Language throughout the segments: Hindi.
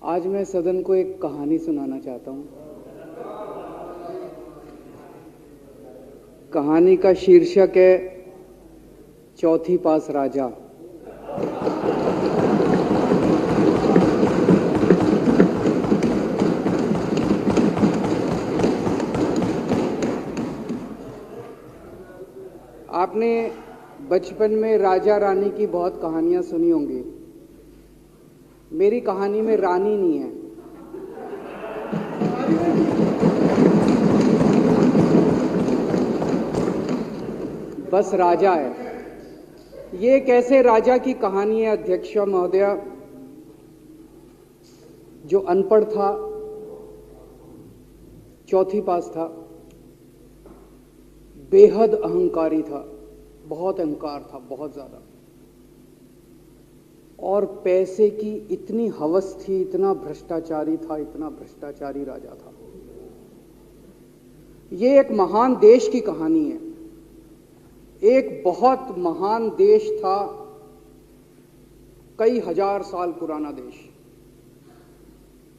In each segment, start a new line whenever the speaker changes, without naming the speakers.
आज मैं सदन को एक कहानी सुनाना चाहता हूं। कहानी का शीर्षक है चौथी पास राजा। आपने बचपन में राजा रानी की बहुत कहानियां सुनी होंगी। मेरी कहानी में रानी नहीं है, बस राजा है। ये एक ऐसे राजा की कहानी है अध्यक्ष महोदया, जो अनपढ़ था, चौथी पास था, बेहद अहंकारी था, बहुत अहंकार था, बहुत ज्यादा, और पैसे की इतनी हवस थी, इतना भ्रष्टाचारी था, इतना भ्रष्टाचारी राजा था। ये एक महान देश की कहानी है। एक बहुत महान देश था, कई हजार साल पुराना देश।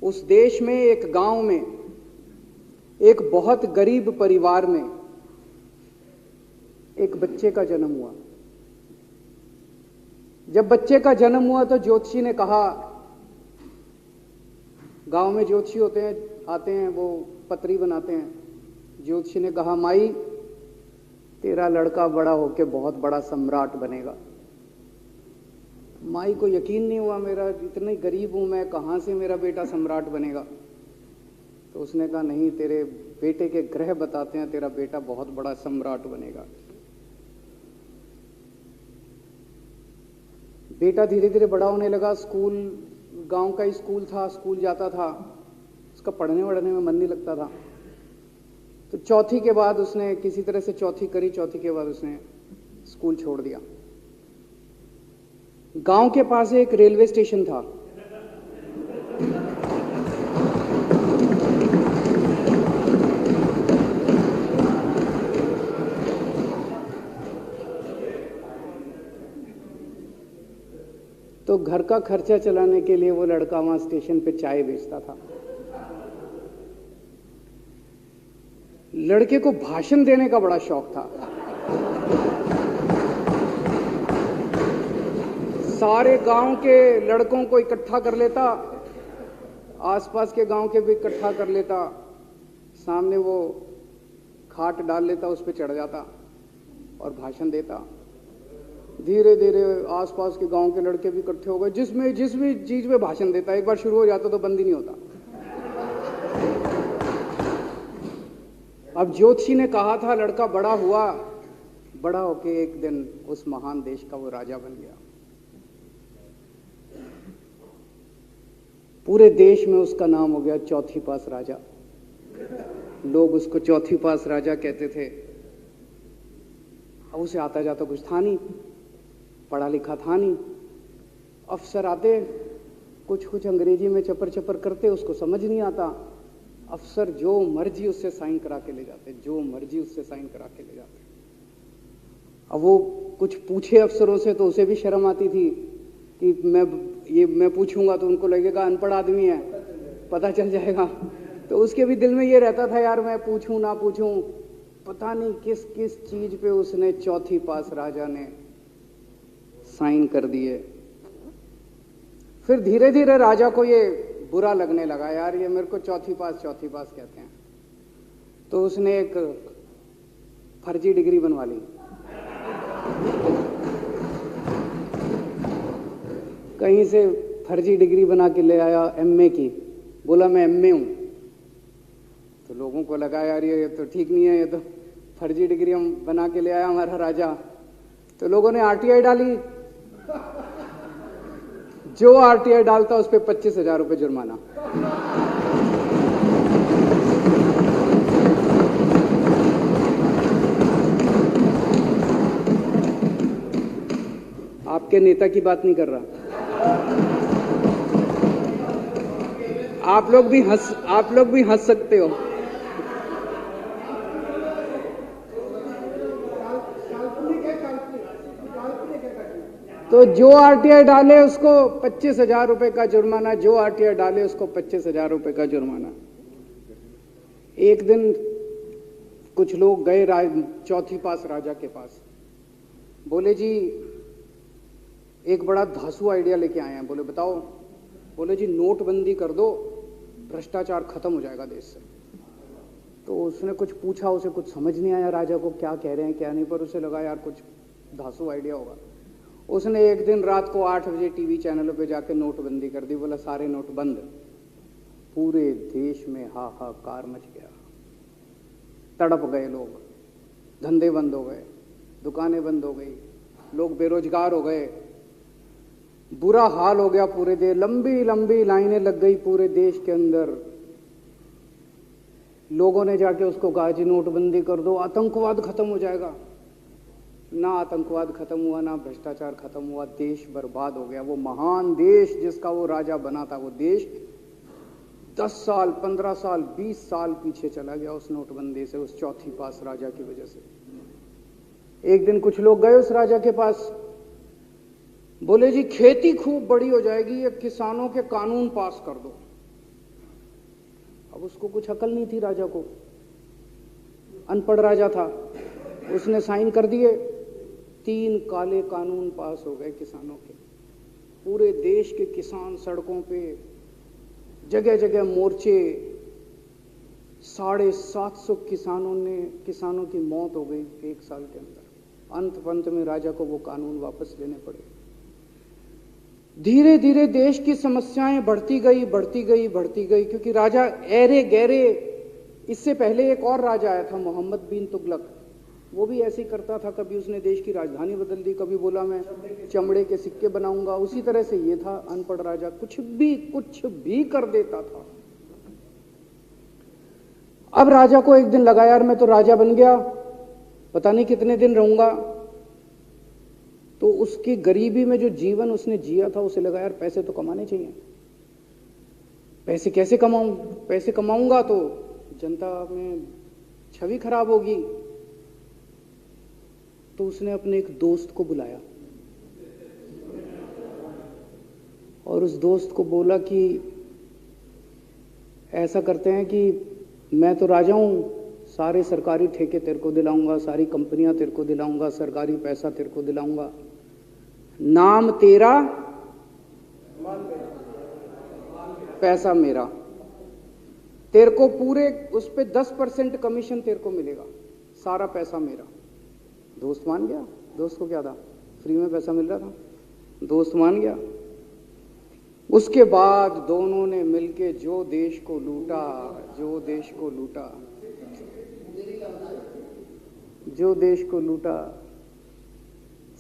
उस देश में एक गांव में एक बहुत गरीब परिवार में एक बच्चे का जन्म हुआ। जब बच्चे का जन्म हुआ तो ज्योतिषी ने कहा, गांव में ज्योतिषी होते हैं, आते हैं, वो पत्री बनाते हैं। ज्योतिषी ने कहा, माई तेरा लड़का बड़ा होके बहुत बड़ा सम्राट बनेगा। माई को यकीन नहीं हुआ, मेरा इतने गरीब हूं मैं, कहां से मेरा बेटा सम्राट बनेगा। तो उसने कहा, नहीं, तेरे बेटे के ग्रह बताते हैं तेरा बेटा बहुत बड़ा सम्राट बनेगा। बेटा धीरे धीरे बड़ा होने लगा। स्कूल, गांव का ही स्कूल था, स्कूल जाता था, उसका पढ़ने वढ़ने में मन नहीं लगता था। तो चौथी के बाद उसने किसी तरह से चौथी करी, चौथी के बाद उसने स्कूल छोड़ दिया। गांव के पास एक रेलवे स्टेशन था। तो घर का खर्चा चलाने के लिए वो लड़का वहां स्टेशन पे चाय बेचता था। लड़के को भाषण देने का बड़ा शौक था। सारे गांव के लड़कों को इकट्ठा कर लेता, आसपास के गांव के भी इकट्ठा कर लेता, सामने वो खाट डाल लेता, उस पर चढ़ जाता और भाषण देता। धीरे धीरे आसपास के गांव के लड़के भी इकट्ठे हो गए। जिस भी चीज में भाषण देता, एक बार शुरू हो जाता तो बंद ही नहीं होता। अब ज्योतिषी ने कहा था, लड़का बड़ा हुआ, बड़ा होके एक दिन उस महान देश का वो राजा बन गया। पूरे देश में उसका नाम हो गया चौथी पास राजा। लोग उसको चौथी पास राजा कहते थे। अब उसे आता जाता कुछ था नहीं, पढ़ा लिखा था नहीं। अफसर आते, कुछ अंग्रेजी में चपर चपर करते, उसको समझ नहीं आता। अफसर जो मर्जी उससे साइन करा के ले जाते, जो मर्जी उससे साइन करा के ले जाते। अब वो कुछ पूछे अफसरों से तो उसे भी शर्म आती थी कि मैं पूछूंगा तो उनको लगेगा अनपढ़ आदमी है, पता चल जाएगा। तो उसके भी दिल में ये रहता था, यार मैं पूछूं ना पूछूं। पता नहीं किस किस चीज पे उसने चौथी पास राजा ने साइन कर दिए। फिर धीरे धीरे राजा को ये बुरा लगने लगा, यार ये मेरे को चौथी पास कहते हैं। तो उसने एक फर्जी डिग्री बनवा ली। कहीं से फर्जी डिग्री बना के ले आया, एमए की। बोला मैं एमए हूं। तो लोगों को लगा, यार ये तो ठीक नहीं है, ये तो फर्जी डिग्री हम बना के ले आया हमारा राजा। तो लोगों ने आरटीआई डाली। जो आरटीआई डालता उस पर 25,000 रुपये जुर्माना। आपके नेता की बात नहीं कर रहा। आप लोग भी हंस सकते हो। तो जो आरटीआई डाले उसको 25,000 रुपए का जुर्माना, जो आरटीआई डाले उसको 25,000 रुपए का जुर्माना। एक दिन कुछ लोग गए चौथी पास राजा के पास, बोले जी एक बड़ा धांसू आइडिया लेके आए हैं। बोले बताओ। बोले जी नोटबंदी कर दो, भ्रष्टाचार खत्म हो जाएगा देश से। तो उसने कुछ पूछा, उसे कुछ समझ नहीं आया राजा को क्या कह रहे हैं क्या नहीं, पर उसे लगा यार कुछ धांसू आइडिया होगा। उसने एक दिन रात को 8 बजे टीवी चैनलों पे जाके नोटबंदी कर दी। बोला सारे नोट बंद। पूरे देश में हाहाकार मच गया, तड़प गए लोग, धंधे बंद हो गए, दुकानें बंद हो गई, लोग बेरोजगार हो गए, बुरा हाल हो गया पूरे देश। लंबी लंबी लाइनें लग गई पूरे देश के अंदर। लोगों ने जाके उसको कहा जी नोटबंदी कर दो, आतंकवाद खत्म हो जाएगा। ना आतंकवाद खत्म हुआ, ना भ्रष्टाचार खत्म हुआ, देश बर्बाद हो गया। वो महान देश जिसका वो राजा बना था, वो देश 10 साल 15 साल 20 साल पीछे चला गया उस नोटबंदी से, उस चौथी पास राजा की वजह से। एक दिन कुछ लोग गए उस राजा के पास, बोले जी खेती खूब बड़ी हो जाएगी, ये किसानों के कानून पास कर दो। अब उसको कुछ अकल नहीं थी राजा को, अनपढ़ राजा था। उसने साइन कर दिए, 3 काले कानून पास हो गए किसानों के। पूरे देश के किसान सड़कों पे, जगह जगह मोर्चे, 750 किसानों की मौत हो गई 1 साल के अंदर। अंत में राजा को वो कानून वापस लेने पड़े। धीरे धीरे देश की समस्याएं बढ़ती गई, क्योंकि राजा ऐरे गहरे। इससे पहले एक और राजा आया था, मोहम्मद बिन तुगलक, वो भी ऐसे ही करता था। कभी उसने देश की राजधानी बदल दी, कभी बोला मैं चमड़े के सिक्के बनाऊंगा। उसी तरह से ये था अनपढ़ राजा, कुछ भी कर देता था। अब राजा को एक दिन लगा यार मैं तो राजा बन गया, पता नहीं कितने दिन रहूंगा। तो उसकी गरीबी में जो जीवन उसने जिया था, उसे लगा यार पैसे तो कमाने चाहिए। पैसे कैसे कमाऊं? पैसे कमाऊंगा तो जनता में छवि खराब होगी। तो उसने अपने एक दोस्त को बुलाया और उस दोस्त को बोला कि ऐसा करते हैं कि मैं तो राजा हूं, सारे सरकारी ठेके तेरे को दिलाऊंगा, सारी कंपनियां तेरे को दिलाऊंगा, सरकारी पैसा तेरे को दिलाऊंगा। नाम तेरा, पैसा मेरा। तेरे को पूरे उस पे 10% कमीशन तेरे को मिलेगा, सारा पैसा मेरा। दोस्त मान गया। दोस्त को क्या था, फ्री में पैसा मिल रहा था, दोस्त मान गया। उसके बाद दोनों ने मिलके जो देश को लूटा।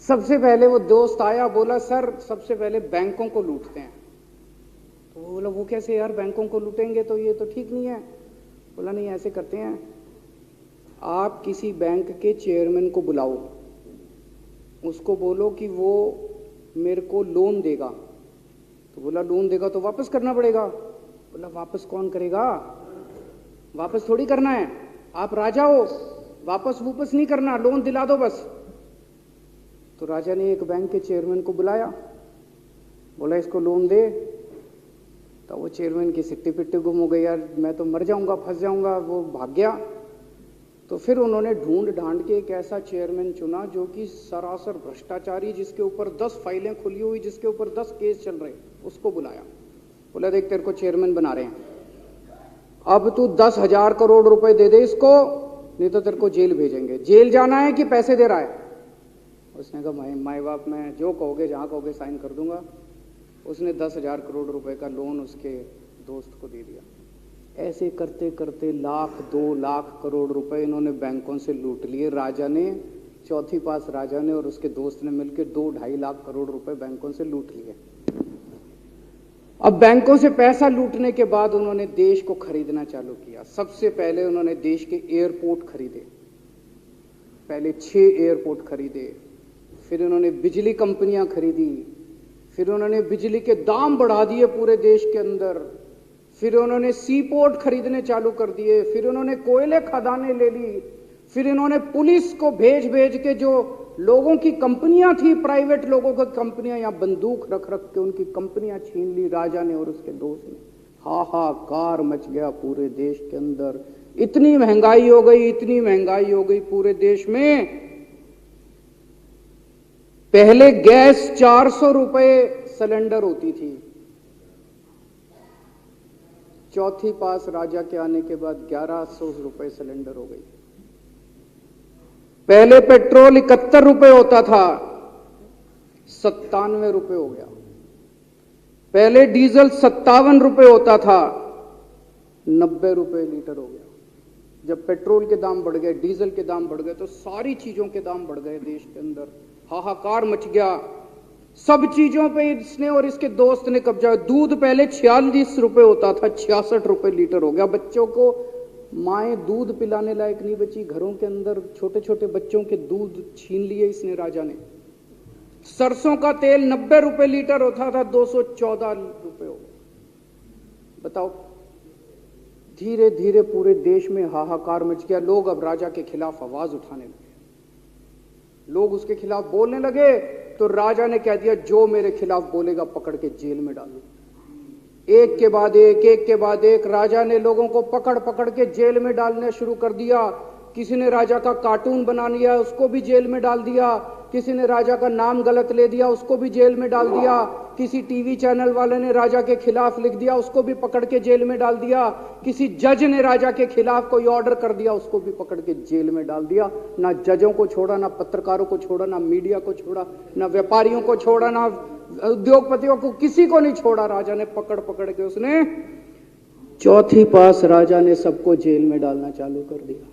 सबसे पहले वो दोस्त आया, बोला सर सबसे पहले बैंकों को लूटते हैं। तो वो बोला वो कैसे यार, बैंकों को लूटेंगे तो ये तो ठीक नहीं है। बोला नहीं ऐसे करते हैं, आप किसी बैंक के चेयरमैन को बुलाओ, उसको बोलो कि वो मेरे को लोन देगा। तो बोला लोन देगा तो वापस करना पड़ेगा। बोला वापस कौन करेगा, वापस थोड़ी करना है, आप राजा हो, वापस नहीं करना, लोन दिला दो बस। तो राजा ने एक बैंक के चेयरमैन को बुलाया, बोला इसको लोन दे। तो वो चेयरमैन की सिट्टी पिट्टी गुम हो गई, यार मैं तो मर जाऊंगा, फंस जाऊंगा, वो भाग गया। तो फिर उन्होंने ढूंढ ढांड के एक ऐसा चेयरमैन चुना जो कि सरासर भ्रष्टाचारी, जिसके ऊपर 10 फाइलें खुली हुई, जिसके ऊपर 10 केस चल रहे, उसको बुलाया। बोला देख तेरे को चेयरमैन बना रहे हैं, अब तू 10,000 करोड़ रुपए दे दे इसको, नहीं तो तेरे को जेल भेजेंगे। जेल जाना है कि पैसे दे रहा है? उसने कहा माई बाप मैं जो कहोगे जहां कहोगे साइन कर दूंगा। उसने 10,000 करोड़ रुपए का लोन उसके दोस्त को दे दिया। ऐसे करते करते 1,00,000 2,00,000 करोड़ रुपए इन्होंने बैंकों से लूट लिए। राजा ने, चौथी पास राजा ने और उसके दोस्त ने मिलकर 2-2.5 लाख करोड़ रुपए बैंकों से लूट लिए। अब बैंकों से पैसा लूटने के बाद उन्होंने देश को खरीदना चालू किया। सबसे पहले उन्होंने देश के एयरपोर्ट खरीदे, पहले 6 एयरपोर्ट खरीदे, फिर उन्होंने बिजली कंपनियां खरीदी, फिर उन्होंने बिजली के दाम बढ़ा दिए पूरे देश के अंदर, फिर उन्होंने सी पोर्ट खरीदने चालू कर दिए, फिर उन्होंने कोयले खदानें ले ली, फिर इन्होंने पुलिस को भेज भेज के जो लोगों की कंपनियां थी, प्राइवेट लोगों की कंपनियां, यहां बंदूक रख रख के उनकी कंपनियां छीन ली राजा ने और उसके दोस्त ने। हाहाकार मच गया पूरे देश के अंदर। इतनी महंगाई हो गई, इतनी महंगाई हो गई पूरे देश में। पहले गैस 400 रुपए सिलेंडर होती थी, चौथी पास राजा के आने के बाद 1100 रुपए सिलेंडर हो गई। पहले पेट्रोल 71 रुपए होता था, 97 रुपए हो गया। पहले डीजल 57 रुपए होता था, 90 रुपए लीटर हो गया। जब पेट्रोल के दाम बढ़ गए, डीजल के दाम बढ़ गए, तो सारी चीजों के दाम बढ़ गए देश के अंदर। हाहाकार मच गया। सब चीजों पे इसने और इसके दोस्त ने कब्जा। दूध पहले 46 रुपए होता था, 66 रुपए लीटर हो गया। बच्चों को माएं दूध पिलाने लायक नहीं बची, घरों के अंदर छोटे छोटे बच्चों के दूध छीन लिए इसने राजा ने। सरसों का तेल 90 रुपए लीटर होता था, 214 रुपए हो गया। बताओ, धीरे धीरे पूरे देश में हाहाकार मच गया। लोग अब राजा के खिलाफ आवाज उठाने लगे, लोग उसके खिलाफ बोलने लगे। तो राजा ने कह दिया, जो मेरे खिलाफ बोलेगा पकड़ के जेल में डालो। एक के बाद एक राजा ने लोगों को पकड़ पकड़ के जेल में डालना शुरू कर दिया। किसी ने राजा का कार्टून बना लिया, उसको भी जेल में डाल दिया। किसी ने राजा का नाम गलत ले दिया, उसको भी जेल में डाल दिया। किसी टीवी चैनल वाले ने राजा के खिलाफ लिख दिया, उसको भी पकड़ के जेल में डाल दिया। किसी जज ने राजा के खिलाफ कोई ऑर्डर कर दिया, उसको भी पकड़ के जेल में डाल दिया। ना जजों को छोड़ा, ना पत्रकारों को छोड़ा, ना मीडिया को छोड़ा, ना व्यापारियों को छोड़ा, ना उद्योगपतियों को, किसी को नहीं छोड़ा। राजा ने पकड़ पकड़ के उसने चौथी पास राजा ने सबको जेल में डालना चालू कर दिया।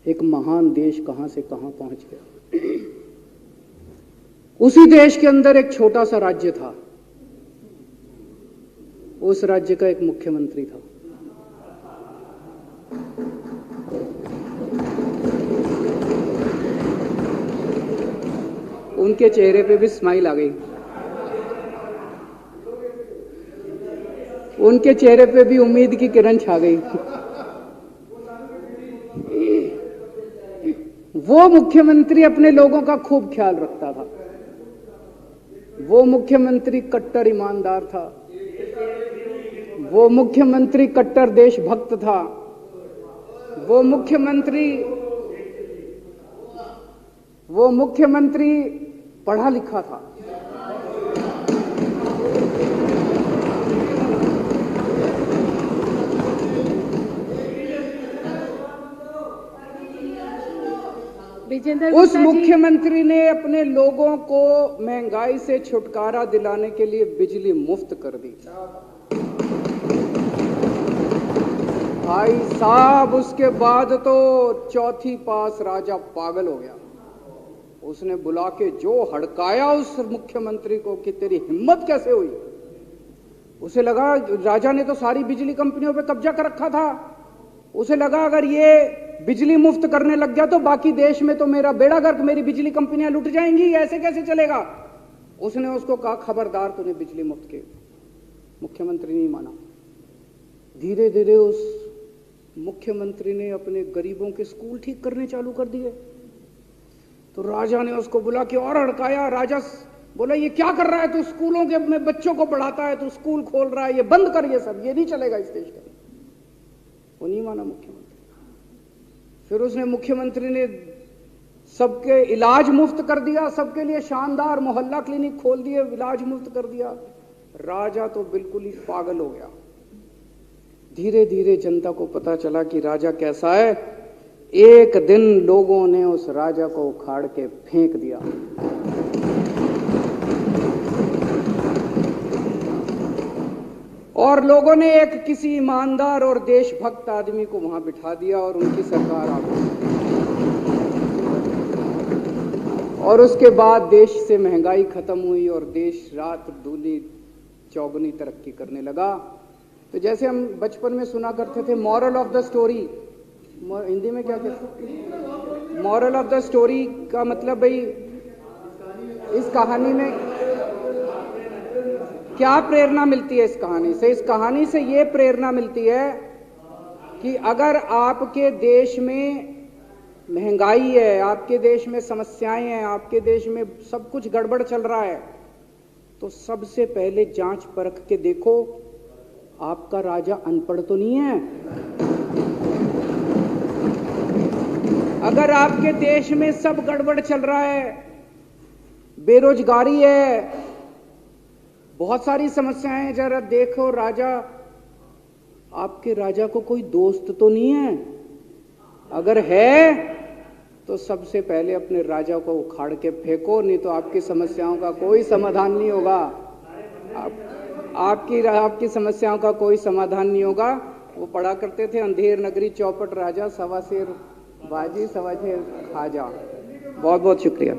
एक महान देश कहां से कहां पहुंच गया। उसी देश के अंदर एक छोटा सा राज्य था, उस राज्य का एक मुख्यमंत्री था। उनके चेहरे पे भी स्माइल आ गई, उनके चेहरे पे भी उम्मीद की किरण छा गई। वो मुख्यमंत्री अपने लोगों का खूब ख्याल रखता था। वो मुख्यमंत्री कट्टर ईमानदार था। वो मुख्यमंत्री कट्टर देशभक्त था। वो मुख्यमंत्री पढ़ा लिखा था। उस मुख्यमंत्री ने अपने लोगों को महंगाई से छुटकारा दिलाने के लिए बिजली मुफ्त कर दी। भाई साहब, उसके बाद तो चौथी पास राजा पागल हो गया। उसने बुला के जो हड़काया उस मुख्यमंत्री को कि तेरी हिम्मत कैसे हुई। उसे लगा राजा ने तो सारी बिजली कंपनियों पे कब्जा कर रखा था। उसे लगा अगर ये बिजली मुफ्त करने लग गया तो बाकी देश में तो मेरा बेड़ा गर्क, मेरी बिजली कंपनियां लुट जाएंगी, ऐसे कैसे चलेगा। उसने उसको कहा, खबरदार, तूने बिजली मुफ्त के। मुख्यमंत्री नहीं माना। धीरे धीरे उस मुख्यमंत्री ने अपने गरीबों के स्कूल ठीक करने चालू कर दिए। तो राजा ने उसको बुला के और हड़काया। राजा बोला, ये क्या कर रहा है तू, स्कूलों के अपने बच्चों को पढ़ाता है, तू स्कूल खोल रहा है, ये बंद कर, ये सब, ये नहीं चलेगा इस देश का। वो नहीं माना मुख्यमंत्री। फिर उसने मुख्यमंत्री ने सबके इलाज मुफ्त कर दिया, सबके लिए शानदार मोहल्ला क्लिनिक खोल दिए, इलाज मुफ्त कर दिया। राजा तो बिल्कुल ही पागल हो गया। धीरे धीरे जनता को पता चला कि राजा कैसा है। एक दिन लोगों ने उस राजा को उखाड़ के फेंक दिया। और लोगों ने एक किसी ईमानदार और देशभक्त आदमी को वहां बिठा दिया और उनकी सरकार आ गई। और उसके बाद देश से महंगाई खत्म हुई और देश रात दूनी चौगुनी तरक्की करने लगा। तो जैसे हम बचपन में सुना करते थे, moral of the story, Hindi में क्या कहते, मॉरल ऑफ द स्टोरी का मतलब भाई इस कहानी में क्या प्रेरणा मिलती है। इस कहानी से ये प्रेरणा मिलती है कि अगर आपके देश में महंगाई है, आपके देश में समस्याएं हैं, आपके देश में सब कुछ गड़बड़ चल रहा है, तो सबसे पहले जांच परख के देखो आपका राजा अनपढ़ तो नहीं है। अगर आपके देश में सब गड़बड़ चल रहा है, बेरोजगारी है, बहुत सारी समस्याएं हैं, जरा देखो राजा, आपके राजा को कोई दोस्त तो नहीं है। अगर है तो सबसे पहले अपने राजा को उखाड़ के फेंको, नहीं तो आपकी समस्याओं का कोई समाधान नहीं होगा। आपकी समस्याओं का कोई समाधान नहीं होगा। वो पढ़ा करते थे, अंधेर नगरी चौपट राजा, सवा शेर बाजी सवा शेर खाजा। बहुत बहुत शुक्रिया।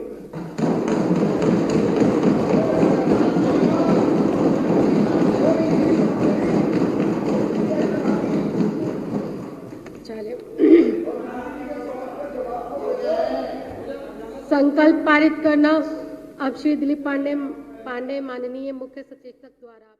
संकल्प पारित करना। अब श्री दिलीप पांडे माननीय मुख्य सचेतक द्वारा